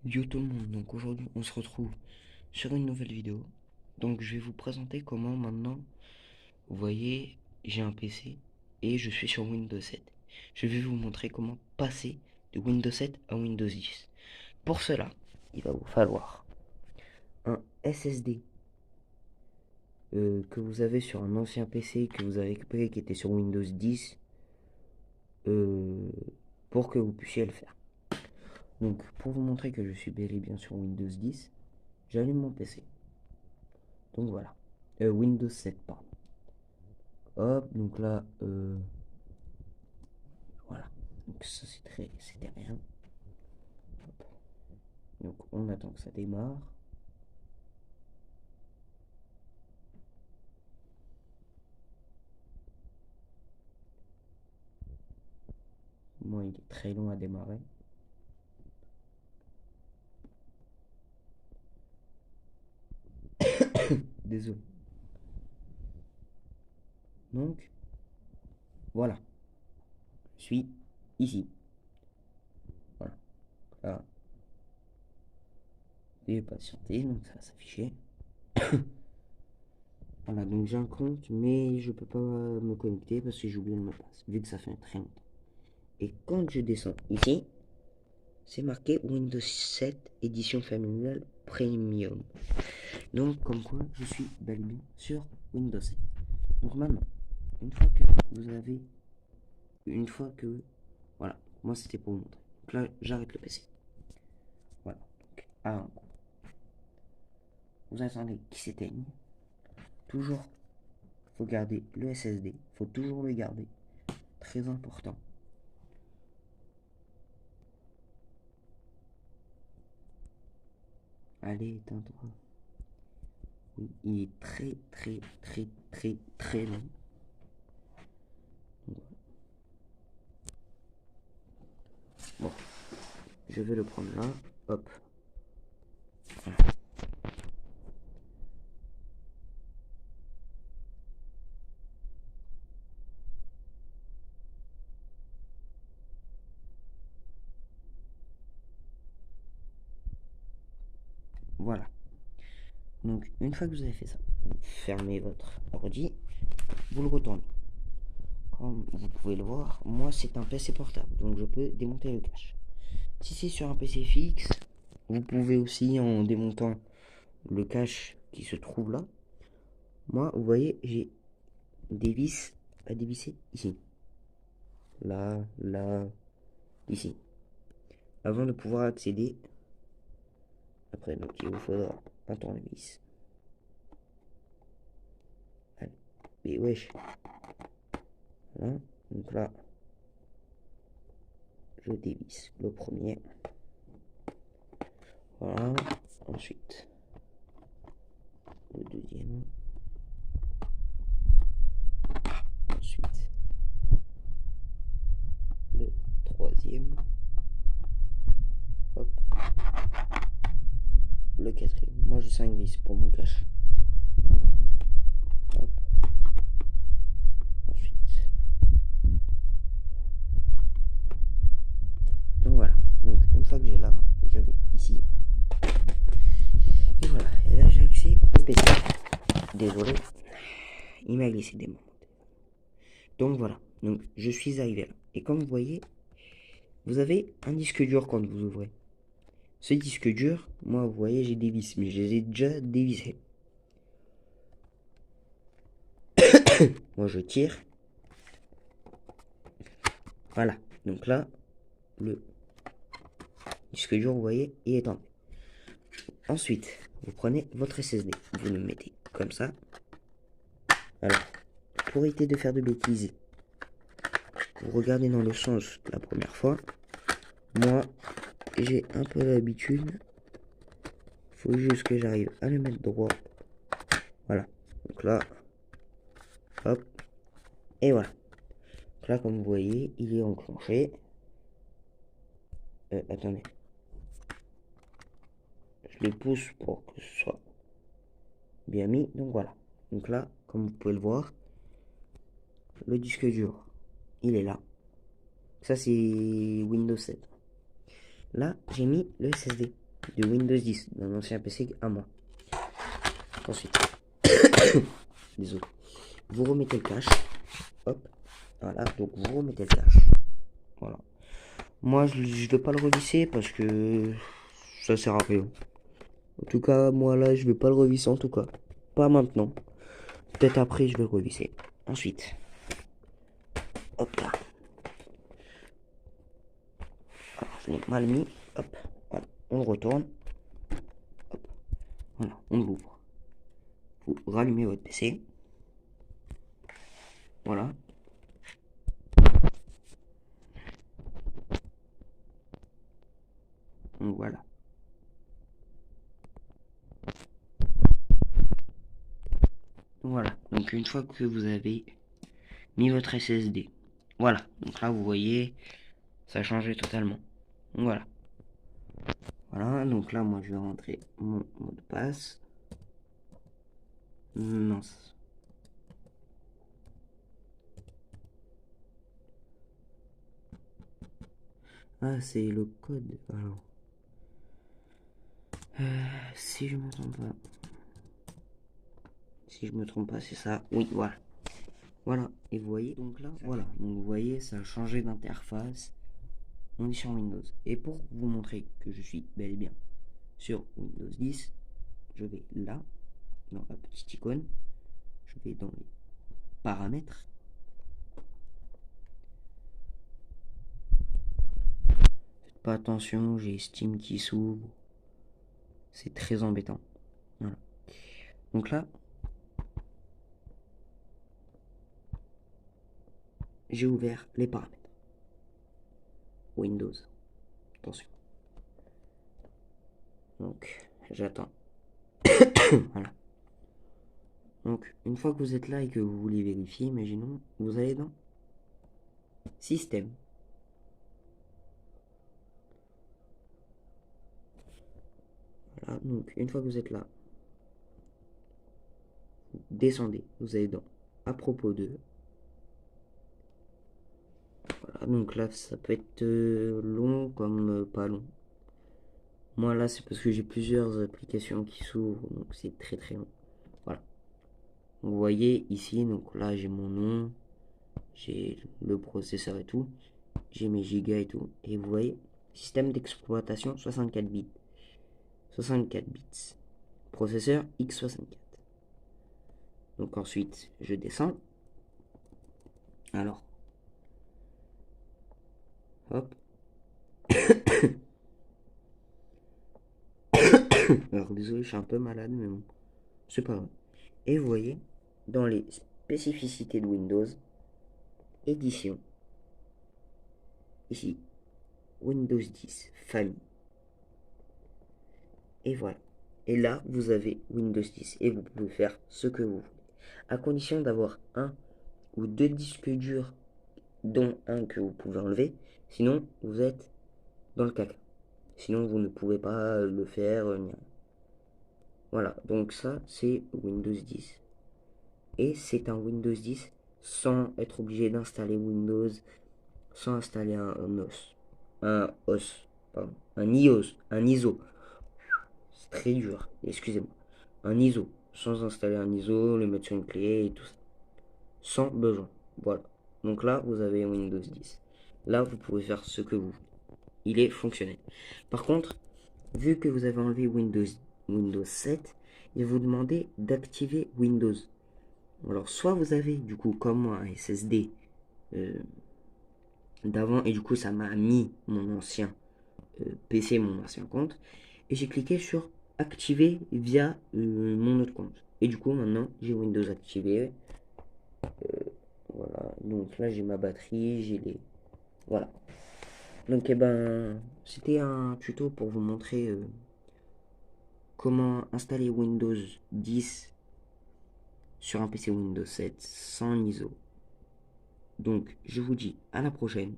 Yo tout le monde, donc aujourd'hui on se retrouve sur une nouvelle vidéo. Donc je vais vous présenter comment maintenant, vous voyez, j'ai un PC et je suis sur Windows 7. Je vais vous montrer comment passer de Windows 7 à Windows 10. Pour cela, il va vous falloir un SSD que vous avez sur un ancien PC que vous avez récupéré qui était sur Windows 10 euh, pour que vous puissiez le faire. Donc pour vous montrer que je suis bel et bien sur Windows 10, j'allume mon PC. Donc voilà. Windows 7, pardon. Hop, donc là, voilà. Donc ça c'était rien. Hop. Donc on attend que ça démarre. Moi, il est très long à démarrer. Désolé. Donc, voilà. Je suis ici. Voilà. Là, et patienter, donc ça va s'afficher. Voilà, donc j'ai un compte, mais je peux pas me connecter parce que j'ai oublié le mot de passe, vu que ça fait très longtemps. Et quand je descends ici, c'est marqué Windows 7 édition familiale premium. Donc comme quoi je suis bel et bien sur Windows 7. Donc maintenant, une fois que vous avez, une fois que, voilà, moi c'était pour vous montrer. Donc là j'arrête le PC. Voilà. Donc, vous attendez qu'il s'éteigne. Toujours, faut garder le SSD. Faut toujours le garder. Très important. Allez, éteins-toi. Oui, il est très long. Bon, je vais le prendre là. Hop. Voilà. Voilà. Donc, une fois que vous avez fait ça, vous fermez votre ordi, vous le retournez. Comme vous pouvez le voir, moi c'est un PC portable, donc je peux démonter le cache. Si c'est sur un PC fixe, vous pouvez aussi en démontant le cache qui se trouve là. Moi, vous voyez, j'ai des vis à dévisser ici. Là, ici. Avant de pouvoir accéder. Après, donc il vous faudra un tournevis. Allez. Mais wesh. Voilà. Donc là, je dévisse le premier. Voilà. Ensuite, le deuxième. Ensuite, le troisième. Hop. Le quatrième. Moi j'ai 5 vis pour mon cache. Hop. Ensuite. Donc voilà. Donc une fois que j'ai là, je vais ici. Et voilà. Et là j'ai accès au PC. Désolé. Il m'a glissé des moments. Donc voilà. Donc je suis arrivé là. Et comme vous voyez, vous avez un disque dur quand vous ouvrez. Ce disque dur, moi vous voyez j'ai des vis, mais je les ai déjà dévissés. Moi je tire. Voilà. Donc là, le disque dur, vous voyez, il est enlevé. Ensuite, vous prenez votre SSD. Vous le mettez comme ça. Alors, pour éviter de faire de bêtises, vous regardez dans le sens la première fois. Moi, j'ai un peu l'habitude. Faut juste que j'arrive à le mettre droit. Voilà. Donc là, hop. Et voilà. Donc là, comme vous voyez, il est enclenché. Attendez. Je le pousse pour que ce soit bien mis. Donc voilà. Donc là, comme vous pouvez le voir, le disque dur, il est là. Ça, c'est Windows 7. Là, j'ai mis le SSD. de Windows 10, d'un ancien PC à moi. Ensuite, désolé, vous remettez le cache. Hop, voilà, donc vous remettez le cache. Voilà. Moi, je ne vais pas le revisser parce que ça sert à rien. En tout cas, moi là, je vais pas le revisser en tout cas. Pas maintenant. Peut-être après, je vais le revisser. Ensuite, hop là. Alors, je l'ai mal mis. Hop, voilà. On le retourne. Hop, voilà, on l'ouvre. Vous rallumez votre PC. Voilà. Donc voilà. Voilà. Donc une fois que vous avez mis votre SSD, voilà. Donc là, vous voyez, ça a changé totalement. Donc voilà. Voilà. Donc là, moi, je vais rentrer mon mot de passe. Mince. Ah, c'est le code. Alors, si je me trompe pas. Si je me trompe pas, c'est ça. Oui, voilà. Voilà. Et vous voyez, donc là, voilà. Donc vous voyez, ça a changé d'interface. On est sur Windows. Et pour vous montrer que je suis bel et bien sur Windows 10, je vais là, dans la petite icône. Je vais dans les paramètres. Faites pas attention, j'ai Steam qui s'ouvre. C'est très embêtant. Voilà. Donc là, j'ai ouvert les paramètres. Windows. Attention. Donc, j'attends. Voilà. Donc, une fois que vous êtes là et que vous voulez vérifier, imaginons, vous allez dans Système. Voilà, donc une fois que vous êtes là, vous descendez, vous allez dans À propos de. Voilà, donc là, ça peut être long comme pas long. Moi là, c'est parce que j'ai plusieurs applications qui s'ouvrent, donc c'est très très long. Voilà. Donc, vous voyez ici, donc là j'ai mon nom, j'ai le processeur et tout, j'ai mes gigas et tout. Et vous voyez, système d'exploitation 64 bits. 64 bits. Processeur x64. Donc ensuite, je descends. Alors, hop. Alors désolé, je suis un peu malade, mais bon, c'est pas grave. Et vous voyez, dans les spécificités de Windows, édition, ici, Windows 10, famille. Et voilà. Et là, vous avez Windows 10 et vous pouvez faire ce que vous voulez. À condition d'avoir un ou deux disques durs, dont un que vous pouvez enlever. Sinon, vous êtes dans le caca. Sinon, vous ne pouvez pas le faire. Voilà. Donc ça, c'est Windows 10. Et c'est un Windows 10 sans être obligé d'installer Windows, sans installer un OS. Un OS. Pardon. Un iOS. Un ISO. C'est très dur. Excusez-moi. Un ISO. Sans installer un ISO, le mettre sur une clé et tout ça. Sans besoin. Voilà. Donc là, vous avez Windows 10. Là, vous pouvez faire ce que vous voulez. Il est fonctionnel. Par contre, vu que vous avez enlevé Windows 7, il va vous demander d'activer Windows. Alors, soit vous avez, du coup, comme moi, un SSD d'avant, et du coup, ça m'a mis mon ancien PC, mon ancien compte, et j'ai cliqué sur activer via mon autre compte. Et du coup, maintenant, j'ai Windows activé. Voilà, donc là, j'ai ma batterie, j'ai les... Voilà. Donc, eh ben, c'était un tuto pour vous montrer comment installer Windows 10 sur un PC Windows 7 sans ISO. Donc, je vous dis à la prochaine.